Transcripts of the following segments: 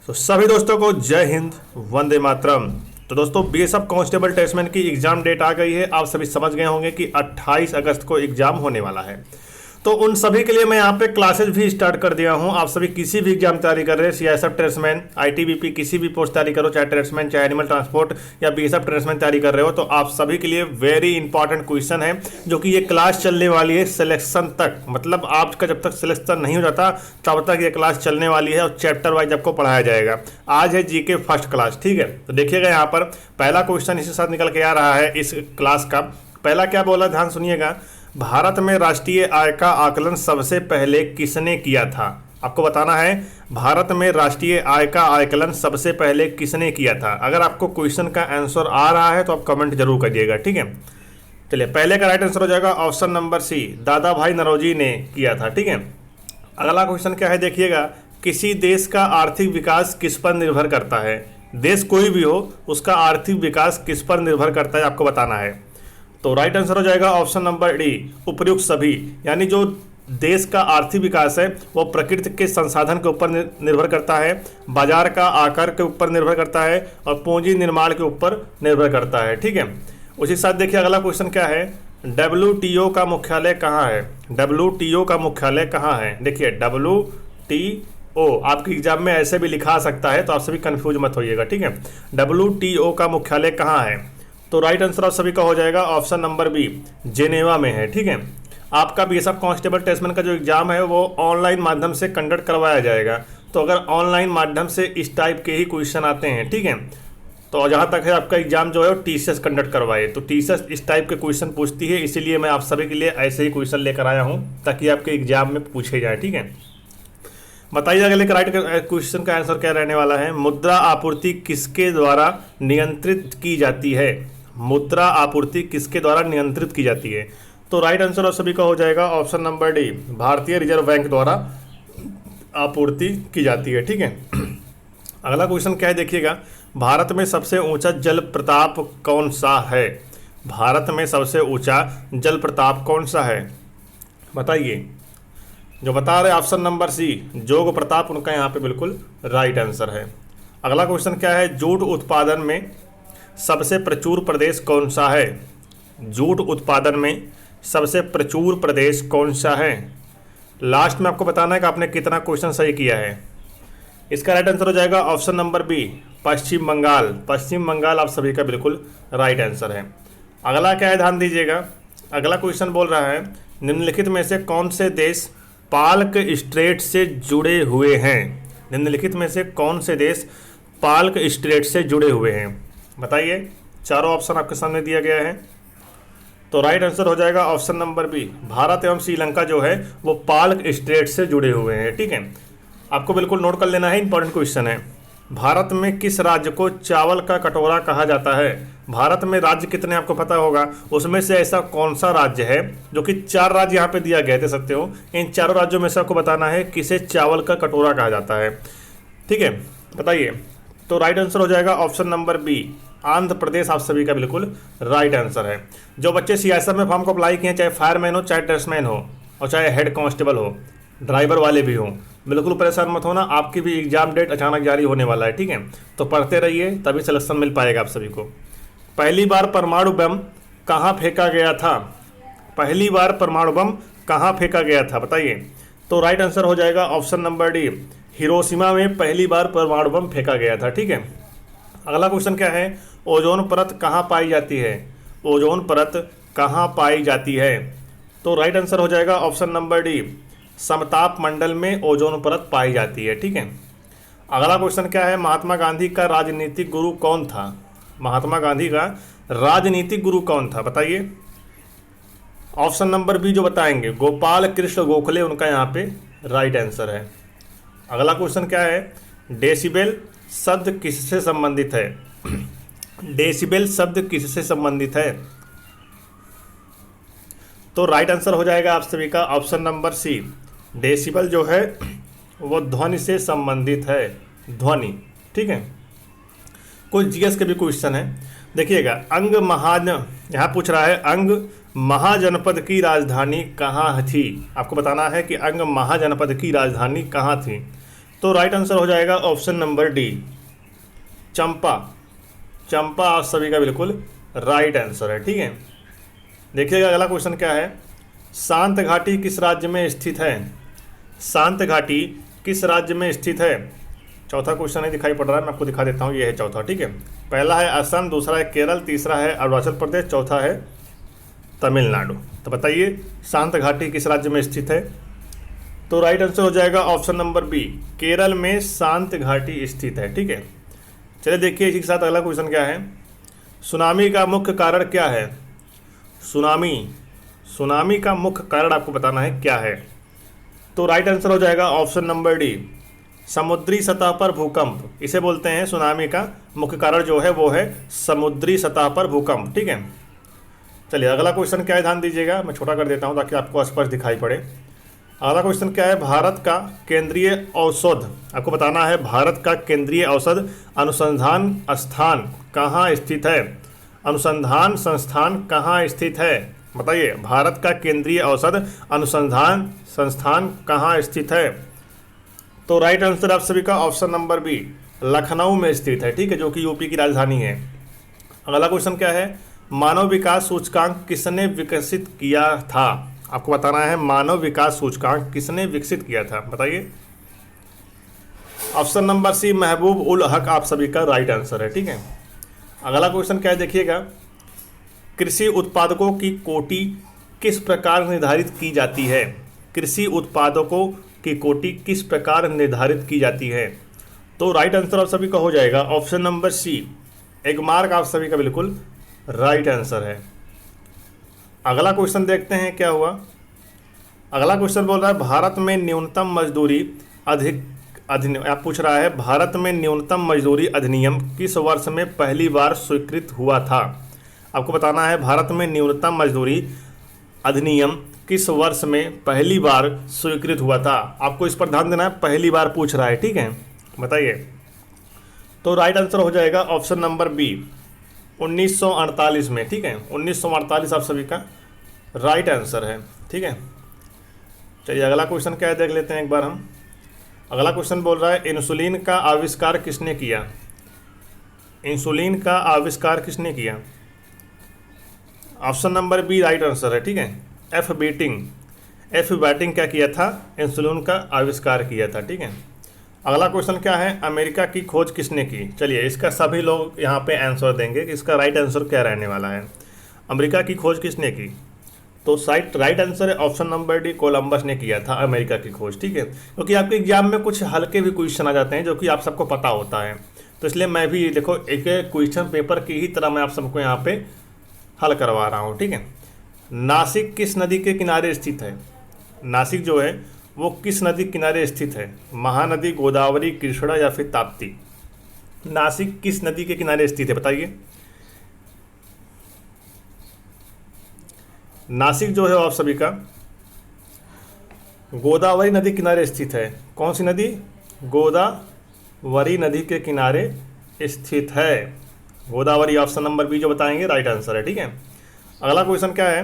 तो सभी दोस्तों को जय हिंद, वंदे मातरम। तो दोस्तों बीएसएफ कांस्टेबल टेस्टमैन की एग्जाम डेट आ गई है। आप सभी समझ गए होंगे कि 28 अगस्त को एग्जाम होने वाला है। तो उन सभी के लिए मैं यहाँ पे क्लासेस भी स्टार्ट कर दिया हूँ। आप सभी किसी भी एग्जाम तैयारी कर रहे हैं, सीआईएसएफ ट्रेड्समैन, आईटीबीपी, किसी भी पोस्ट तैयारी करो, चाहे ट्रेड्समैन, चाहे एनिमल ट्रांसपोर्ट या बीएसएफ ट्रेड्समैन तैयारी कर रहे हो, तो आप सभी के लिए वेरी इंपॉर्टेंट क्वेश्चन है, जो कि ये क्लास चलने वाली है सिलेक्शन तक। मतलब आपका जब तक सिलेक्शन नहीं हो जाता तब तक ये क्लास चलने वाली है और चैप्टर वाइज आपको पढ़ाया जाएगा। आज है जीके फर्स्ट क्लास, ठीक है। तो देखिएगा यहाँ पर पहला क्वेश्चन इसी साथ निकल के आ रहा है इस क्लास का। पहला क्या बोला, ध्यान सुनिएगा। भारत में राष्ट्रीय आय का आकलन सबसे पहले किसने किया था? आपको बताना है भारत में राष्ट्रीय आय का आकलन सबसे पहले किसने किया था। अगर आपको क्वेश्चन का आंसर आ रहा है तो आप कमेंट जरूर करिएगा, ठीक है। चलिए, पहले का राइट आंसर हो जाएगा ऑप्शन नंबर सी, दादा भाई नौरोजी ने किया था, ठीक है। अगला क्वेश्चन क्या है, देखिएगा। किसी देश का आर्थिक विकास किस पर निर्भर करता है? देश कोई भी हो, उसका आर्थिक विकास किस पर निर्भर करता है, आपको बताना है। तो राइट आंसर हो जाएगा ऑप्शन नंबर डी, उपर्युक्त सभी। यानी जो देश का आर्थिक विकास है वो प्रकृति के संसाधन के ऊपर निर्भर करता है, बाजार का आकार के ऊपर निर्भर करता है और पूंजी निर्माण के ऊपर निर्भर करता है, ठीक है। उसी साथ देखिए अगला क्वेश्चन क्या है, डब्ल्यूटीओ का मुख्यालय कहाँ है? डब्ल्यूटीओ का मुख्यालय कहाँ है? देखिए डब्ल्यूटीओ आपके एग्जाम में ऐसे भी लिखा सकता है, तो आप सभी कंफ्यूज मत होइएगा, ठीक है। डब्ल्यूटीओ का मुख्यालय कहाँ है? तो राइट आंसर आप सभी का हो जाएगा ऑप्शन नंबर बी, जेनेवा में है, ठीक है। आपका बीएसएफ कांस्टेबल टेस्टमैन का जो एग्जाम है वो ऑनलाइन माध्यम से कंडक्ट करवाया जाएगा। तो अगर ऑनलाइन माध्यम से इस टाइप के ही क्वेश्चन आते हैं, ठीक है, तो जहाँ तक है आपका एग्जाम जो है वो टीसीएस कंडक्ट करवाए, तो टीसीएस इस टाइप के क्वेश्चन पूछती है, इसीलिए मैं आप सभी के लिए ऐसे ही क्वेश्चन लेकर आया हूँ ताकि आपके एग्जाम में पूछे जाए, ठीक है। बताइए अगले राइट क्वेश्चन का आंसर क्या रहने वाला है। मुद्रा आपूर्ति किसके द्वारा नियंत्रित की जाती है? मुद्रा आपूर्ति किसके द्वारा नियंत्रित की जाती है? तो राइट आंसर आप सभी का हो जाएगा ऑप्शन नंबर डी, भारतीय रिजर्व बैंक द्वारा आपूर्ति की जाती है, ठीक है। अगला क्वेश्चन क्या है, देखिएगा। भारत में सबसे ऊंचा जल प्रताप कौन सा है? भारत में सबसे ऊंचा जल प्रताप कौन सा है, बताइए। जो बता रहे ऑप्शन नंबर सी, जोग प्रताप, उनका यहाँ पे बिल्कुल राइट आंसर है। अगला क्वेश्चन क्या है, जूट उत्पादन में सबसे प्रचुर प्रदेश कौन सा है? जूट उत्पादन में सबसे प्रचुर प्रदेश कौन सा है? लास्ट में आपको बताना है कि आपने कितना क्वेश्चन सही किया है। इसका राइट आंसर हो जाएगा ऑप्शन नंबर बी, पश्चिम बंगाल। पश्चिम बंगाल आप सभी का बिल्कुल राइट आंसर है। अगला क्या है, ध्यान दीजिएगा। अगला क्वेश्चन बोल रहा है, निम्नलिखित में से कौन से देश पाल्क स्ट्रेट से जुड़े हुए हैं? निम्नलिखित में से कौन से देश पाल्क स्ट्रेट से जुड़े हुए हैं, बताइए। चारों ऑप्शन आपके सामने दिया गया है। तो राइट आंसर हो जाएगा ऑप्शन नंबर बी, भारत एवं श्रीलंका जो है वो पाल्क स्ट्रेट से जुड़े हुए हैं, ठीक है। आपको बिल्कुल नोट कर लेना है, इंपॉर्टेंट क्वेश्चन है। भारत में किस राज्य को चावल का कटोरा कहा जाता है? भारत में राज्य कितने आपको पता होगा, उसमें से ऐसा कौन सा राज्य है, जो कि 4 राज्य यहाँ पे दिया गया, दे सकते हो। इन चारों राज्यों में से आपको बताना है किसे चावल का कटोरा कहा जाता है, ठीक है, बताइए। तो राइट आंसर हो जाएगा option number B, Andhra Pradesh आप सभी का बिल्कुल राइट आंसर है। जो बच्चे सीआईएसएफ में फॉर्म को अप्लाई किए हैं, चाहे फायरमैन हो, चाहे ड्रेसमैन हो और चाहे हेड कांस्टेबल हो, ड्राइवर वाले भी हों, बिल्कुल परेशान मत होना, आपकी भी एग्जाम डेट अचानक जारी होने वाला है, ठीक है। तो पढ़ते रहिए, तभी सिलेक्शन मिल पाएगा आप सभी को। पहली बार परमाणु बम कहाँ फेंका गया था? पहली बार परमाणु बम कहाँ फेंका गया था, बताइए। तो राइट आंसर हो जाएगा ऑप्शन नंबर डी, हिरोशिमा में पहली बार परमाणु बम फेंका गया था, ठीक है। अगला क्वेश्चन क्या है, ओजोन परत कहाँ पाई जाती है? ओजोन परत कहाँ पाई जाती है? तो राइट आंसर हो जाएगा ऑप्शन नंबर डी, समताप मंडल में ओजोन परत पाई जाती है, ठीक है। अगला क्वेश्चन क्या है, महात्मा गांधी का राजनीतिक गुरु कौन था? महात्मा गांधी का राजनीतिक गुरु कौन था, बताइए। ऑप्शन नंबर बी जो बताएंगे, गोपाल कृष्ण गोखले, उनका यहाँ पे राइट आंसर है। अगला क्वेश्चन क्या है, डेसिबल शब्द किससे संबंधित है? डेसिबल शब्द किससे संबंधित है? तो राइट आंसर हो जाएगा आप सभी का ऑप्शन नंबर सी, डेसिबल जो है वो ध्वनि से संबंधित है, ध्वनि, ठीक है। कुछ जीएस के भी क्वेश्चन है, देखिएगा। अंग महान यहाँ पूछ रहा है, अंग महाजनपद की राजधानी कहाँ थी? आपको बताना है कि अंग महाजनपद की राजधानी कहाँ थी। तो राइट आंसर हो जाएगा ऑप्शन नंबर डी, चंपा। चंपा आप सभी का बिल्कुल राइट आंसर है। ठीक है, देखिएगा अगला क्वेश्चन क्या है। शांत घाटी किस राज्य में स्थित है? शांत घाटी किस राज्य में स्थित है? चौथा क्वेश्चन है, दिखाई पड़ रहा है, मैं आपको दिखा देता हूँ, ये है चौथा। ठीक है, पहला है असम, दूसरा है केरल, तीसरा है अरुणाचल प्रदेश, चौथा है तमिलनाडु। तो बताइए शांत घाटी किस राज्य में स्थित है? तो राइट आंसर हो जाएगा ऑप्शन नंबर बी, केरल में शांत घाटी स्थित है। ठीक है, चलिए देखिए इसी के साथ अगला क्वेश्चन क्या है। सुनामी का मुख्य कारण क्या है? सुनामी का मुख्य कारण आपको बताना है क्या है। तो राइट आंसर हो जाएगा ऑप्शन नंबर डी, समुद्री सतह पर भूकंप। इसे बोलते हैं सुनामी का मुख्य कारण जो है वो है समुद्री सतह पर भूकंप। ठीक है, चलिए अगला क्वेश्चन क्या है, ध्यान दीजिएगा, मैं छोटा कर देता हूँ ताकि आपको स्पष्ट दिखाई पड़े। अगला क्वेश्चन क्या है, भारत का केंद्रीय औषध, आपको बताना है भारत का केंद्रीय औषध अनुसंधान स्थान कहाँ स्थित है? अनुसंधान संस्थान कहाँ स्थित है? बताइए भारत का केंद्रीय औषध अनुसंधान संस्थान कहाँ स्थित है? तो राइट आंसर आप सभी का ऑप्शन नंबर बी, लखनऊ में स्थित है। ठीक है, जो कि यूपी की राजधानी है। अगला क्वेश्चन क्या है, मानव विकास सूचकांक किसने विकसित किया था? आपको बताना है मानव विकास सूचकांक किसने विकसित किया था, बताइए। ऑप्शन नंबर सी, महबूब उल हक आप सभी का राइट आंसर है। ठीक है, अगला क्वेश्चन क्या है देखिएगा, कृषि उत्पादकों की कोटि किस प्रकार निर्धारित की जाती है? कृषि उत्पादकों की कोटि किस प्रकार निर्धारित की जाती है? तो राइट आंसर आप सभी का हो जाएगा ऑप्शन नंबर सी, एक मार्क आप सभी का बिल्कुल राइट आंसर है। अगला क्वेश्चन देखते हैं क्या हुआ। अगला क्वेश्चन बोल रहा है भारत में न्यूनतम मजदूरी आप पूछ रहा है भारत में न्यूनतम मजदूरी अधिनियम किस वर्ष में पहली बार स्वीकृत हुआ था? आपको बताना है भारत में न्यूनतम मजदूरी अधिनियम किस वर्ष में पहली बार स्वीकृत हुआ था। आपको इस पर ध्यान देना है, पहली बार पूछ रहा है। ठीक है, बताइए। तो राइट आंसर हो जाएगा ऑप्शन नंबर बी, 1948 में। ठीक है, 1948 आप सभी का राइट आंसर है। ठीक है, चलिए अगला क्वेश्चन क्या है देख लेते हैं एक बार हम। अगला क्वेश्चन बोल रहा है इंसुलिन का आविष्कार किसने किया? इंसुलिन का आविष्कार किसने किया? Option number B right answer है। ठीक है, एफ बैटिंग क्या किया था? इंसुलिन का आविष्कार किया था। ठीक है, अगला क्वेश्चन क्या है, अमेरिका की खोज किसने की? चलिए इसका सभी लोग यहाँ पे आंसर देंगे कि इसका राइट आंसर क्या रहने वाला है। अमेरिका की खोज किसने की? तो राइट आंसर है ऑप्शन नंबर डी, कोलंबस ने किया था अमेरिका की खोज। ठीक है, क्योंकि आपके एग्जाम में कुछ हल्के भी क्वेश्चन आ जाते हैं जो कि आप सबको पता होता है, तो इसलिए मैं भी देखो एक क्वेश्चन पेपर की ही तरह मैं आप सबको यहाँ पे हल करवा रहा हूँ। ठीक है, नासिक किस नदी के किनारे स्थित है? नासिक जो है वो किस नदी के किनारे स्थित है? महानदी, गोदावरी, कृष्णा या फिर ताप्ती? नासिक किस नदी के किनारे स्थित है बताइए। नासिक जो है आप सभी का गोदावरी नदी किनारे स्थित है। कौन सी नदी? गोदावरी नदी के किनारे स्थित है। गोदावरी ऑप्शन नंबर बी जो बताएंगे राइट आंसर है। ठीक है, अगला क्वेश्चन क्या है,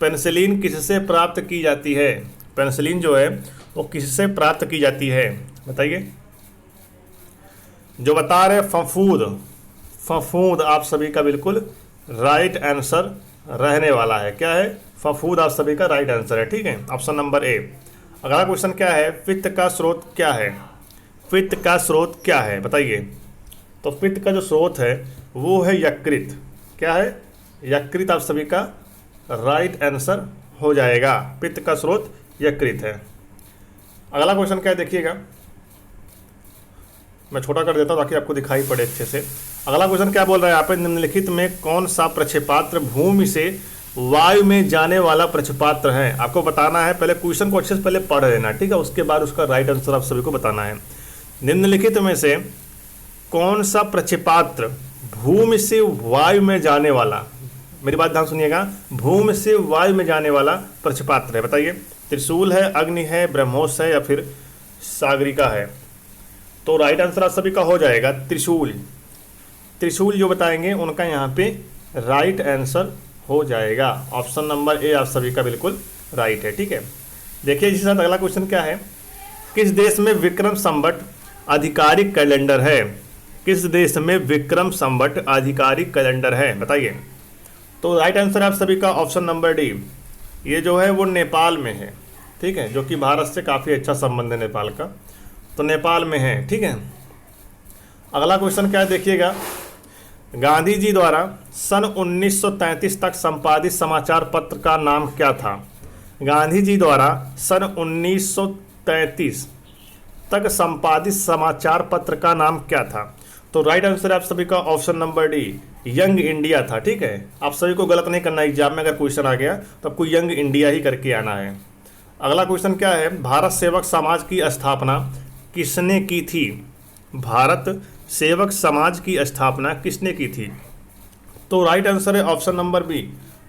पेनिसिलिन किससे प्राप्त की जाती है? पेनिसिलिन जो है वो किससे प्राप्त की जाती है बताइए। जो बता रहे फफूंद आप सभी का बिल्कुल राइट आंसर रहने वाला है। क्या है? फफूंद आप सभी का राइट आंसर है। ठीक है, ऑप्शन नंबर ए। अगला क्वेश्चन क्या है, पित्त का स्रोत क्या है? पित्त का स्रोत क्या है बताइए। तो पित्त का जो स्रोत है वो है यकृत। क्या है? यकृत आप सभी का राइट आंसर हो जाएगा। पित्त का स्रोत यकृत है। अगला क्वेश्चन क्या है देखिएगा, मैं छोटा कर देता हूँ ताकि आपको दिखाई पड़े अच्छे से। अगला क्वेश्चन क्या बोल रहा है यहाँ पे, निम्नलिखित में कौन सा प्रक्षेपात्र भूमि से वायु में जाने वाला प्रक्षेपात्र है? आपको बताना है, पहले क्वेश्चन को अच्छे से पहले पढ़ लेना, ठीक है, उसके बाद उसका राइट आंसर आप सभी को बताना है। निम्नलिखित में से कौन सा प्रक्षेपात्र भूमि से वायु में जाने वाला, मेरी बात ध्यान सुनिएगा, भूमि से वायु में जाने वाला प्रक्षेपात्र है बताइए। त्रिशूल है, अग्नि है, ब्रह्मोस है या फिर सागरिका है? तो राइट आंसर आप सभी का हो जाएगा त्रिशूल। त्रिशूल जो बताएंगे उनका यहाँ पे राइट आंसर हो जाएगा। ऑप्शन नंबर ए आप सभी का बिल्कुल राइट है। ठीक है, देखिए इसी साथ अगला क्वेश्चन क्या है, किस देश में विक्रम संवत आधिकारिक कैलेंडर है? किस देश में विक्रम संवत आधिकारिक कैलेंडर है? बताइए। तो राइट आंसर आप सभी का ऑप्शन नंबर डी, ये जो है वो नेपाल में है, ठीक है, जो कि भारत से काफ़ी अच्छा संबंध है नेपाल का, तो नेपाल में है, ठीक है। अगला क्वेश्चन क्या है देखिएगा, गांधी जी द्वारा सन 1933 तक संपादित समाचार पत्र का नाम क्या था? गांधी जी द्वारा सन 1933 तक संपादित समाचार पत्र का नाम क्या था? तो राइट आंसर आप सभी का option number D, young India था, ठीक है। आप सभी को गलत नहीं करना, एग्जाम में अगर क्वेश्चन आ गया तो आपको यंग इंडिया ही करके आना है। अगला क्वेश्चन क्या है, भारत सेवक समाज की स्थापना किसने की थी? भारत सेवक समाज की स्थापना किसने की थी? तो राइट आंसर है option number B,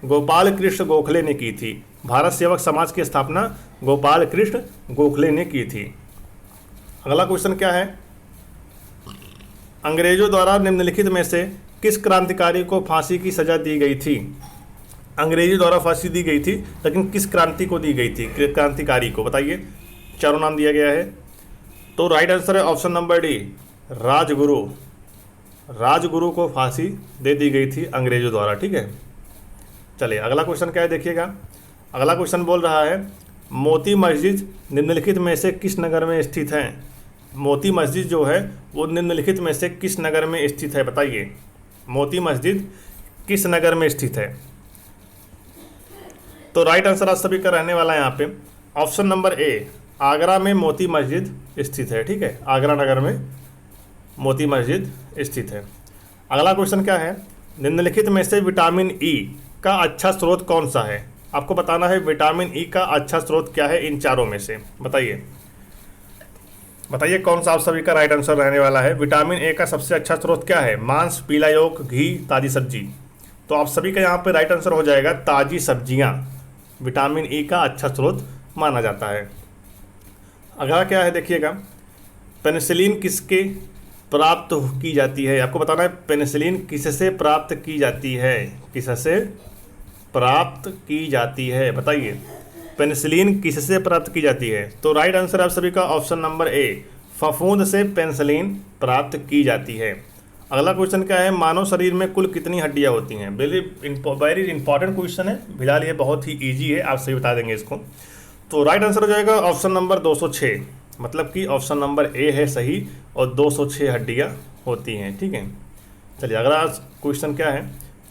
Gopal Krishna Gokhale ने की थी। भारत सेवक समाज की स्थापना गोपाल कृष्ण गोखले ने की थी। अगला क्वेश्चन क्या है, अंग्रेजों द्वारा निम्नलिखित में से किस क्रांतिकारी को फांसी की सजा दी गई थी? अंग्रेजों द्वारा फांसी दी गई थी, लेकिन किस क्रांति को दी गई थी, क्रांतिकारी को? बताइए, चारों नाम दिया गया है। तो राइट आंसर है option number D, Rajguru. Rajguru को फांसी दे दी गई थी अंग्रेजों द्वारा, ठीक है। चलिए अगला क्वेश्चन क्या है देखिएगा, अगला क्वेश्चन बोल रहा है मोती मस्जिद निम्नलिखित में से किस नगर में स्थित है? मोती मस्जिद जो है वो निम्नलिखित में से किस नगर में स्थित है? बताइए, मोती मस्जिद किस नगर में स्थित है? तो राइट आंसर आप सभी का रहने वाला है यहाँ पे ऑप्शन नंबर ए, आगरा में मोती मस्जिद स्थित है, ठीक है। आगरा नगर में मोती मस्जिद स्थित है। अगला क्वेश्चन क्या है, निम्नलिखित में से विटामिन ई का अच्छा स्रोत कौन सा है? आपको बताना है विटामिन ई का अच्छा स्रोत क्या है इन चारों में से। बताइए, बताइए कौन सा आप सभी का राइट आंसर रहने वाला है। विटामिन ए का सबसे अच्छा स्रोत क्या है? मांस, पीला योग, घी, ताज़ी सब्जी। तो आप सभी का यहाँ पे राइट आंसर हो जाएगा ताज़ी सब्जियाँ, विटामिन ई का अच्छा स्रोत माना जाता है। अगला क्या है देखिएगा, पेनिसिलिन किसके प्राप्त की जाती है? आपको बताना है पेनिसिलिन किससे प्राप्त की जाती है? किससे प्राप्त की जाती है? बताइए, पेनिसिलिन किससे प्राप्त की जाती है? तो राइट आंसर आप सभी का ऑप्शन नंबर ए, फफूंद से पेनिसिलिन प्राप्त की जाती है। अगला क्वेश्चन क्या है, मानव शरीर में कुल कितनी हड्डियां होती हैं? वेरी इंपॉर्टेंट क्वेश्चन है, फिलहाल ये बहुत ही ईजी है, आप सही बता देंगे इसको। तो राइट आंसर हो जाएगा ऑप्शन नंबर 206, मतलब कि ऑप्शन नंबर ए है सही, और 206 हड्डियां होती हैं, ठीक है। चलिए अगला क्वेश्चन क्या है,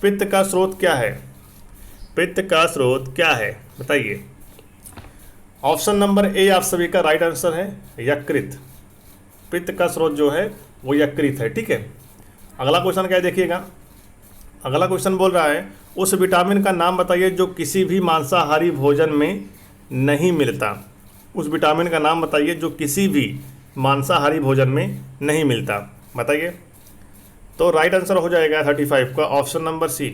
पित्त का स्रोत क्या है? पित्त का स्रोत क्या है? बताइए। ऑप्शन नंबर ए आप सभी का राइट आंसर है यकृत। पित्त का स्रोत जो है वो यकृत है, ठीक है। अगला क्वेश्चन क्या है देखिएगा, अगला क्वेश्चन बोल रहा है उस विटामिन का नाम बताइए जो किसी भी मांसाहारी भोजन में नहीं मिलता। उस विटामिन का नाम बताइए जो किसी भी मांसाहारी भोजन में नहीं मिलता। बताइए। तो राइट आंसर हो जाएगा 35 का option number C,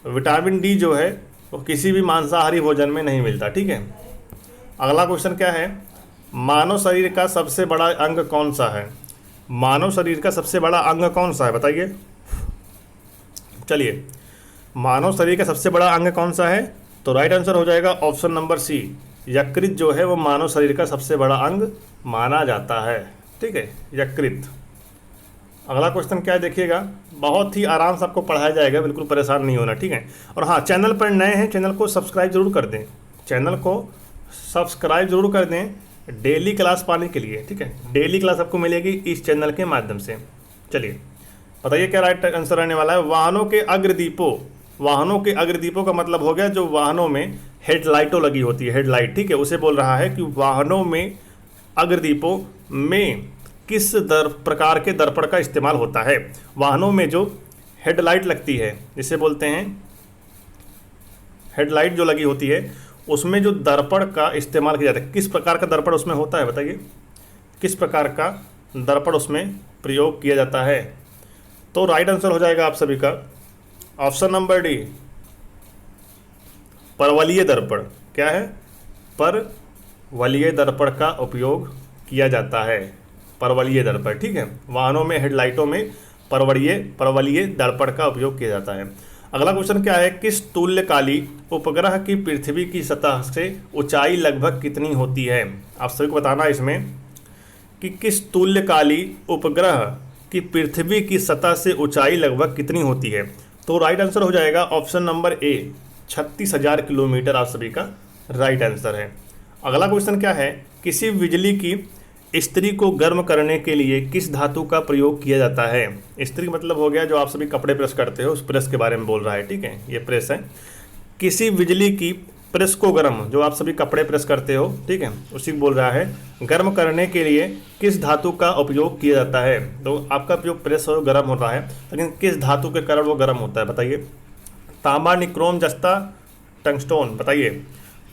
vitamin D जो है वो किसी भी मांसाहारी भोजन में नहीं मिलता, ठीक है। अगला क्वेश्चन क्या है, मानव शरीर का सबसे बड़ा अंग कौन सा है? मानव शरीर का सबसे बड़ा अंग कौन सा है? बताइए। चलिए, मानव शरीर का सबसे बड़ा अंग कौन सा है? तो राइट आंसर हो जाएगा ऑप्शन नंबर सी, यकृत जो है वो मानव शरीर का सबसे बड़ा अंग माना जाता है, ठीक है, यकृत। अगला क्वेश्चन क्या है देखिएगा, बहुत ही आराम से आपको पढ़ाया जाएगा, बिल्कुल परेशान नहीं होना, ठीक है। और हाँ, चैनल पर नए हैं, चैनल को सब्सक्राइब जरूर कर दें, चैनल को सब्सक्राइब जरूर कर दें डेली क्लास पाने के लिए, ठीक है। डेली क्लास आपको मिलेगी इस चैनल के माध्यम से। चलिए बताइए क्या राइट आंसर रहने वाला है। वाहनों के अग्रदीपों, वाहनों के अग्रदीपों का मतलब हो गया जो वाहनों में हेडलाइटों लगी होती है, हेडलाइट, ठीक है, उसे बोल रहा है कि वाहनों में अग्रदीपों में किस प्रकार के दर्पण का इस्तेमाल होता है। वाहनों में जो हेडलाइट लगती है जिसे बोलते हैं हेडलाइट जो लगी होती है उसमें जो दर्पण का इस्तेमाल किया जाता है, किस प्रकार का दर्पण उसमें होता है? बताइए, किस प्रकार का दर्पण उसमें प्रयोग किया जाता है? तो राइट आंसर हो जाएगा आप सभी का ऑप्शन नंबर डी, परवलयीय दर्पण। क्या है? परवलयीय दर्पण का उपयोग किया जाता है, परवलयीय दर्पण, ठीक है। वाहनों में हेडलाइटों में परवलयीय दर्पण का उपयोग किया जाता है। अगला क्वेश्चन क्या है, किस तुल्यकाली उपग्रह की पृथ्वी की सतह से ऊंचाई लगभग कितनी होती है? आप सभी को बताना है इसमें कि किस तुल्यकाली उपग्रह की पृथ्वी की सतह से ऊंचाई लगभग कितनी होती है? तो राइट आंसर हो जाएगा ऑप्शन नंबर ए, 36,000 किलोमीटर आप सभी का राइट आंसर है। अगला क्वेश्चन क्या है, किसी बिजली की इस्त्री को गर्म करने के लिए किस धातु का प्रयोग किया जाता है? इस्त्री मतलब हो गया जो आप सभी कपड़े प्रेस करते हो, उस प्रेस के बारे में बोल रहा है, ठीक है, ये प्रेस है। किसी बिजली की प्रेस को गर्म, जो आप सभी कपड़े प्रेस करते हो, ठीक है, उसी को बोल रहा है, गर्म करने के लिए किस धातु का उपयोग किया जाता है? तो आपका उपयोग प्रेस हो गर्म हो रहा है, लेकिन किस धातु के कारण वो गर्म होता है बताइए? तांबा, निक्रोम, जस्ता, टंगस्टोन, बताइए।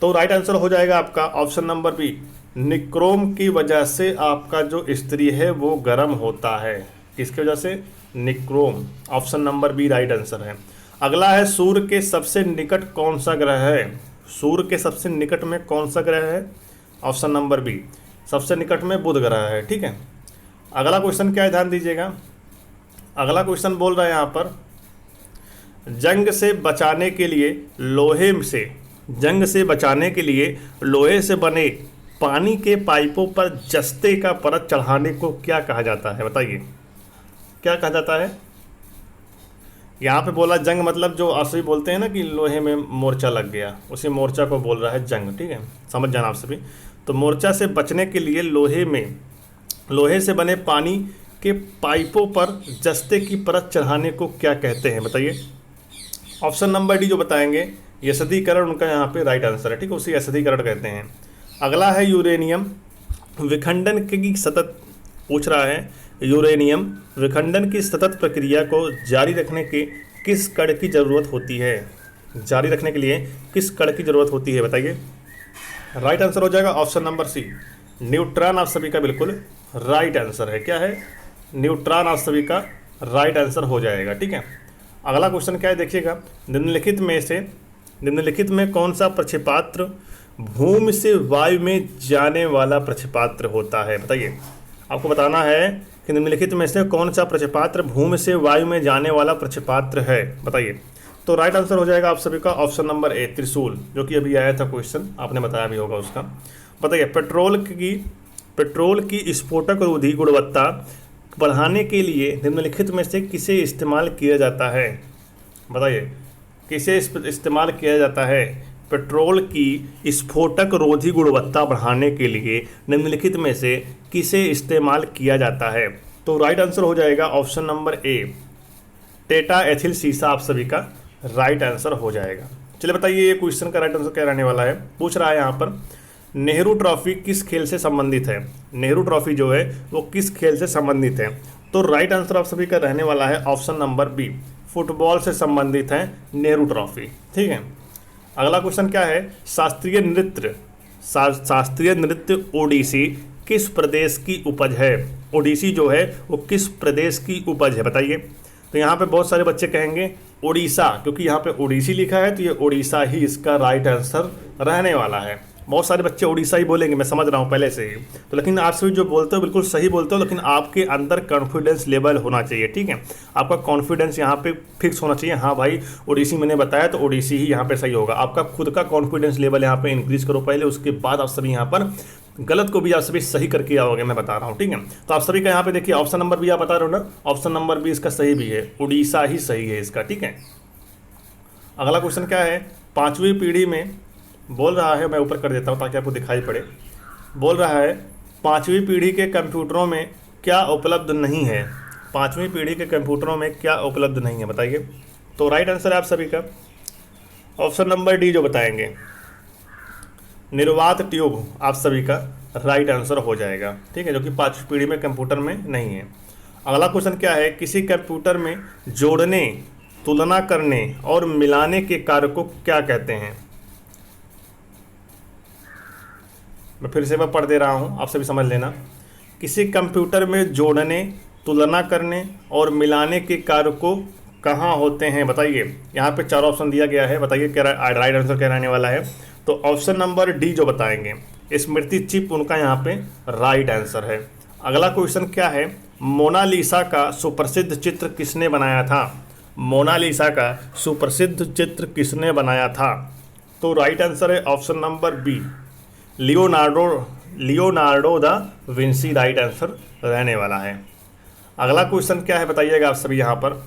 तो राइट आंसर हो जाएगा आपका ऑप्शन नंबर बी, निक्रोम की वजह से आपका जो इस्त्री है वो गर्म होता है। किसकी वजह से? Nichrome. Option number B right answer है। अगला है, सूर्य के सबसे निकट कौन सा ग्रह है? सूर्य के सबसे निकट में कौन सा ग्रह है? ऑप्शन नंबर बी, सबसे निकट में बुध ग्रह है, ठीक है। अगला क्वेश्चन क्या है, ध्यान दीजिएगा। अगला क्वेश्चन बोल रहा है यहाँ पर, जंग से बचाने के लिए लोहे से बने पानी के पाइपों पर जस्ते का परत चढ़ाने को क्या कहा जाता है? बताइए क्या कहा जाता है? यहाँ पे बोला जंग, मतलब जो आप सभी बोलते हैं ना कि लोहे में मोर्चा लग गया, उसी मोर्चा को बोल रहा है जंग, ठीक है, समझ जाना आप सभी। तो मोर्चा से बचने के लिए लोहे से बने पानी के पाइपों पर जस्ते की परत चढ़ाने को क्या कहते हैं? बताइए। ऑप्शन नंबर डी जो बताएंगे, यशदीकरण, उनका यहाँ पे राइट आंसर है, ठीक है, उसी यशदीकरण कहते हैं। अगला है यूरेनियम विखंडन की सतत, पूछ रहा है यूरेनियम विखंडन की सतत प्रक्रिया को जारी रखने के किस कण की ज़रूरत होती है? जारी रखने के लिए किस कण की ज़रूरत होती है? बताइए। राइट आंसर हो जाएगा ऑप्शन नंबर सी, न्यूट्रॉन। आप सभी का बिल्कुल राइट आंसर है। क्या है? न्यूट्रॉन आप सभी का राइट आंसर हो जाएगा, ठीक है। अगला क्वेश्चन क्या है देखिएगा, निम्नलिखित में कौन सा प्रक्षेपास्त्र भूमि से वायु में जाने वाला प्रक्षेपास्त्र होता है? बताइए। आपको बताना है कि निम्नलिखित में से कौन सा प्रक्षेपास्त्र भूमि से वायु में जाने वाला प्रक्षेपास्त्र है? बताइए। तो राइट आंसर हो जाएगा आप सभी का ऑप्शन नंबर ए, त्रिशूल, जो कि अभी आया था क्वेश्चन, आपने बताया भी होगा उसका। बताइए। पेट्रोल की स्फोटक रोधी गुणवत्ता बढ़ाने के लिए निम्नलिखित में से किसे इस्तेमाल किया जाता है? बताइए, किसे इस्तेमाल किया जाता है? पेट्रोल की स्फोटक रोधी गुणवत्ता बढ़ाने के लिए निम्नलिखित में से किसे इस्तेमाल किया जाता है? तो राइट आंसर हो जाएगा ऑप्शन नंबर ए, टेटा एथिल सीसा आप सभी का राइट आंसर हो जाएगा। चलिए बताइए, ये क्वेश्चन का राइट आंसर क्या रहने वाला है? पूछ रहा है यहाँ पर, नेहरू ट्रॉफी किस खेल से संबंधित है? नेहरू ट्रॉफी जो है वो किस खेल से संबंधित है? तो राइट आंसर आप सभी का रहने वाला है ऑप्शन नंबर बी, फुटबॉल से संबंधित है नेहरू ट्रॉफी, ठीक है। अगला क्वेश्चन क्या है, शास्त्रीय नृत्य ओडिसी किस प्रदेश की उपज है? ओडिसी जो है वो किस प्रदेश की उपज है? बताइए। तो यहाँ पे बहुत सारे बच्चे कहेंगे उड़ीसा, क्योंकि यहाँ पे ओडिसी लिखा है तो ये उड़ीसा ही इसका राइट आंसर रहने वाला है। बहुत सारे बच्चे उड़ीसा ही बोलेंगे, मैं समझ रहा हूँ पहले से ही। तो लेकिन आप सभी जो बोलते हो बिल्कुल सही बोलते हो, लेकिन आपके अंदर कॉन्फिडेंस लेवल होना चाहिए, ठीक है। आपका कॉन्फिडेंस यहाँ पे फिक्स होना चाहिए, हाँ भाई ओडिसी मैंने बताया तो ओडिसी ही यहाँ पे सही होगा। आपका खुद का कॉन्फिडेंस लेवल यहाँ पे इंक्रीज करो पहले, उसके बाद आप सभी यहाँ पर गलत को भी आप सभी सही करके आओगे, मैं बता रहा हूँ, ठीक है। तो आप सभी का यहाँ पे देखिए ऑप्शन नंबर बी आप बता रहे हो ना, ऑप्शन नंबर बी इसका सही भी है, उड़ीसा ही सही है इसका, ठीक है। अगला क्वेश्चन क्या है, पाँचवीं पीढ़ी में बोल रहा है, मैं ऊपर कर देता हूँ ताकि आपको दिखाई पड़े। बोल रहा है पाँचवीं पीढ़ी के कंप्यूटरों में क्या उपलब्ध नहीं है? पाँचवीं पीढ़ी के कंप्यूटरों में क्या उपलब्ध नहीं है? बताइए। तो राइट आंसर है आप सभी का ऑप्शन नंबर डी जो बताएंगे, निर्वात ट्यूब आप सभी का राइट आंसर हो जाएगा, ठीक है, जो कि पाँचवीं पीढ़ी में कंप्यूटर में नहीं है। अगला क्वेश्चन क्या है, किसी कंप्यूटर में जोड़ने, तुलना करने और मिलाने के कार्य को क्या कहते हैं? मैं फिर से पढ़ दे रहा हूँ, आप सभी समझ लेना। किसी कंप्यूटर में जोड़ने, तुलना करने और मिलाने के कार्य को कहाँ होते हैं? बताइए। यहाँ पे 4 ऑप्शन दिया गया है, बताइए क्या राइट आंसर क्या रहने वाला है? तो ऑप्शन नंबर डी जो बताएंगे, स्मृति चिप उनका यहाँ पे राइट आंसर है। अगला क्वेश्चन क्या है, मोनालिसा का सुप्रसिद्ध चित्र किसने बनाया था? मोनालिसा का सुप्रसिद्ध चित्र किसने बनाया था? तो राइट आंसर है option number B, Leonardo Leonardo da Vinci right answer रहने वाला है। अगला क्वेश्चन क्या है बताइएगा आप सभी यहाँ पर।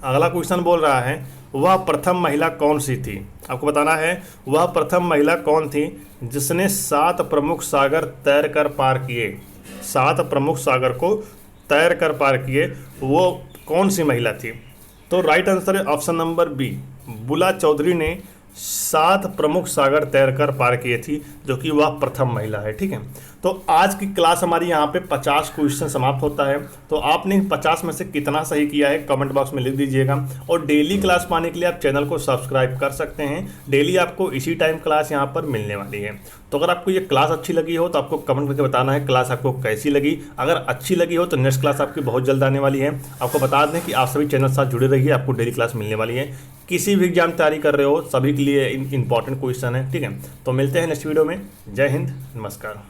अगला क्वेश्चन बोल रहा है वह प्रथम महिला कौन सी थी। आपको बताना है वह प्रथम महिला कौन थी जिसने 7 प्रमुख सागर तैर कर पार किए। 7 प्रमुख सागर को तैर कर पार किए, वो कौन सी महिला थी। तो राइट आंसर है ऑप्शन नंबर बी, बुला चौधरी ने 7 प्रमुख सागर तैरकर पार किए थी, जो कि वह प्रथम महिला है। ठीक है, तो आज की क्लास हमारी यहाँ पे 50 क्वेश्चन समाप्त होता है। तो आपने 50 में से कितना सही किया है कमेंट बॉक्स में लिख दीजिएगा। और डेली क्लास पाने के लिए आप चैनल को सब्सक्राइब कर सकते हैं। डेली आपको इसी टाइम क्लास यहाँ पर मिलने वाली है। तो अगर आपको ये क्लास अच्छी लगी हो तो आपको कमेंट करके बताना है क्लास आपको कैसी लगी। अगर अच्छी लगी हो तो नेक्स्ट क्लास आपकी बहुत जल्द आने वाली है। आपको बता दें कि आप सभी चैनल साथ जुड़े रहिए, आपको डेली क्लास मिलने वाली है। किसी भी एग्जाम तैयारी कर रहे हो सभी के लिए इंपॉर्टेंट क्वेश्चन है। ठीक है, तो मिलते हैं नेक्स्ट वीडियो में। जय हिंद, नमस्कार।